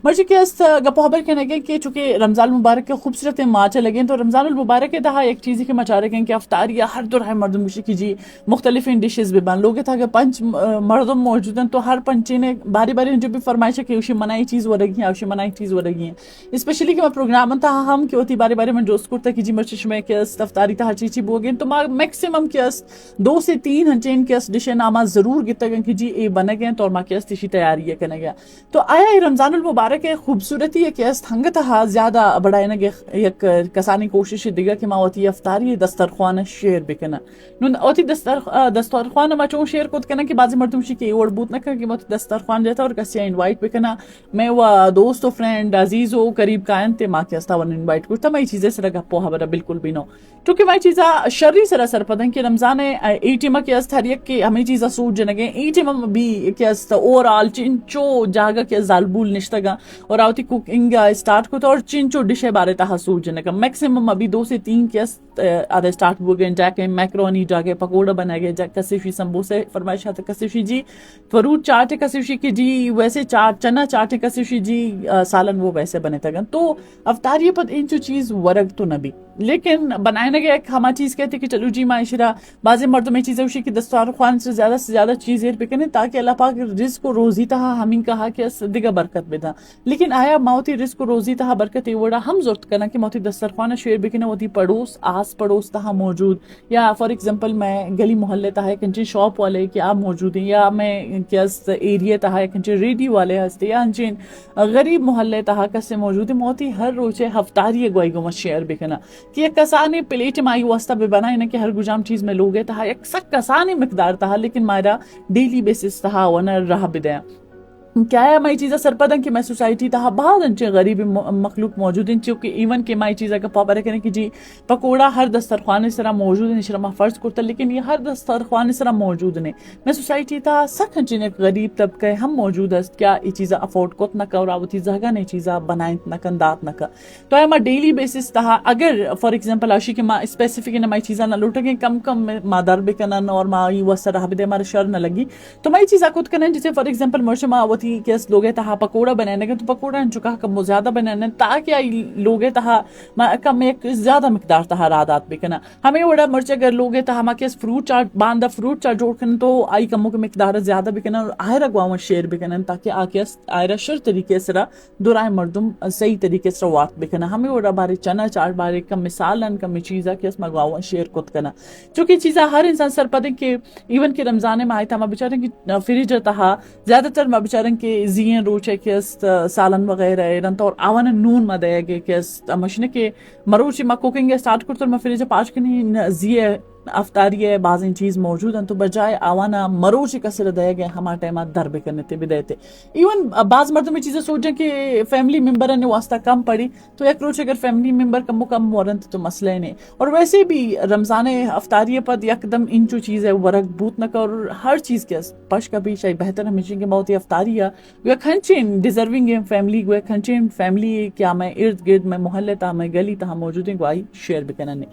مرجی کے است گپو خبر کہنے گے کہ چونکہ رمضان المبارک کے خوبصورت ماہ چلے گئے تو رمضان المبارک کے دہا ایک چیز کی مچارے گئے کہ افطاریہ ہر دور مردم گوشی کی جی مختلف ڈشز بھی بن لوگ تھا کہ پنچ مردم موجود ہیں تو ہر پنچے نے باری باری جو بھی فرمائش ہے کہ اوشی منائی چیز ہو رہی ہیں اوشی منائی چیز ہو رہی ہیں اسپیشلی کہ میں پروگرام تھا ہم کہ ہوتی باری باری میں دوست کرتا کہ جی مرچش میں کہ افطاری تھا ہر چیز بو گئے تو میکسیمم کہ 2 سے 3 ہنچین کے ڈشیں نامہ ضرور گتا گئے کہ جی اے بنے گئے تو اور ماں کے تیشی تیاری ہے کہنے گیا تو آیا یہ رمضان المبارک خوبصورتی ہے کہ ہنگت ہا زیادہ بڑا یک کسانی کوشش دیگا کہ ماں ہوتی افطاری دسترخوان شیئر بکنا نون ہوتی دسترخوان ما چون شیئر کود کنا کہ بعضی مردم شی کہ اور بوت نہ کہ ہوتی دسترخوان جاتا اور کسی انوائٹ بکنا میں وہ دوست و فرینڈ عزیز و قریب کائن تے ماں کے استاون انوائٹ کرتا میں چیزیں سر گپو ہبرا بالکل بھی نو کیونکہ میں چیزا شرری سر اثر پتن کہ رمضان ایٹی ما کے است ہر یک کہ ہمیں چیزا سوٹ جنگے ایٹی ما بھی کہ است اوورال چنچو جاگا کے زالبول نشتگا اور آوتی کوکنگ سٹارٹ کو اور چنچو ڈشے بارے تا سوٹ جنگا میکسیمم ابھی 2 سے 3 کے است آدھے سٹارٹ ہو گئے جا کے میکرونی جا کے پکوڑا بنائے گئے جا کسیفی سمبوسے فرمائش آتے کسیفی جی فروٹ چاٹ کسیفی کی جی ویسے چاٹ چنا چاٹ کسیفی جی سالن وہ ویسے بنے تگن تو افطاری پر ان چیز ورگ تو نبی لیکن بنائے گیا ایک ہما چیز کہتے کہ چلو جی معاشرہ بعض مردوں میں چیزیں ہوشی کہ دسترخوان سے زیادہ چیزیں پکنے تاکہ اللہ پاک رزق و روزی تہا ہمیں کہا کہ دیگا برکت بدا لیکن آیا موتی رزق و روزی تہا برکت وڑا ہم ضرورت کرنا کہ موتی دسترخوان شیئر بکنے ہوتی پڑوس آس پڑوس تہا موجود یا فار ایگزامپل میں گلی محلے تہا کنچے شاپ والے کہ آپ موجود ہیں یا میں کیا ایریا تہا کنچے ریڈیو والے ہستے یا انچین غریب محلے تہا کسے موجود ہیں موتی ہر روچے ہفتاری گوئی گو شیئر بکنا کہ ایک کسانی پلیٹ مائی واسطہ بھی بنائے نا کہ ہر گجام چیز میں لوگ تہا ایک سک کسانی مقدار تہا لیکن مائرا ڈیلی بیسس تہا ونہ رہا بدیا کیا ہے مائی چیزا سرپدن کہ میں سوسائٹی تہا بہت انچے غریب مخلوق موجود ہیں چونکہ ایون کہ مائی چیزا کا پاپر کرنے کہ جی پکوڑا ہر دسترخوان سرا موجود ہیں شرما فرض کرتا لیکن یہ ہر دسترخوان سرا موجود نہیں میں سوسائٹی تہا سک انچے غریب طبقے ہم موجود ہے کیا یہ چیزا افورڈ کوت نہ اور آوتی زہگا نہیں چیزا بنائیں نہ کن دات نہ تو ہے ماں ڈیلی بیسس تہا اگر فار ایگزامپل آشی کہ ماں اسپیسیفک نہ مائی چیزا نہ لوٹے گے کم ماں در بکنن اور ماں یہ وسط رہا بدے ہمارے شر نہ لگی تو مائی چیزا خود کریں جیسے فار ایگزامپل مرچ ماں ہوتی کہ لوگ تہا پکوڑا بنانے گے تو پکوڑا ان چکا کم زیادہ بنانے تاکہ لوگ تہا کم ایک زیادہ مقدار تہا رادات بکنا ہمیں وڑا مرچ اگر لوگ تہا ماں کے فروٹ چاٹ باندھا فروٹ چاٹ جوڑ کرنا تو آئی کموں کے مقدار زیادہ بکنا اور آئرہ گواما شیئر بکنا تاکہ آکے آئرہ شر طریقے سرا دورائے مردم صحیح طریقے سرا وات بکنا ہمیں وڑا بارے چنا چاٹ بارے کم مثالن کم چیزا کہ اس میں گواما شیئر کت کنا چونکہ چیزا ہر انسان سر پدے کہ ایون کہ رمضان میں آئی تھا ماں بچاریں کہ فریج تہا زیادہ تر ماں بچاریں کہ زین روچے کہ سالن وغیرہ ایرن تو اور آوان نون ما دے گے کہ مشنے کے مروچی ما کوکنگ سٹارٹ کرتا میں فریج پاچ کنی زیے افطاری ہے بعض ان چیز موجود ہیں تو بجائے آوانا مروچی کسر دے گئے ہما ٹائمہ در بکنے تے بدے تے ایون بعض مردوں میں چیزیں سوچیں کہ فیملی ممبر نے واسطہ کم پڑی تو ایک روچ اگر فیملی ممبر کم ورنت تو مسئلہ نہیں اور ویسے بھی رمضان افطاری پر یکدم انچو چیز ہے ورق بوت نہ کر ہر چیز کے پش کبھی شاید بہتر ہمیشہ کہ بہت افطاری ہے وہ کھنچین ڈیزرونگ فیملی وہ کھنچین فیملی کیا میں ارد گرد میں محلے تا میں گلی تا موجود ہیں گواہی شیئر بکننے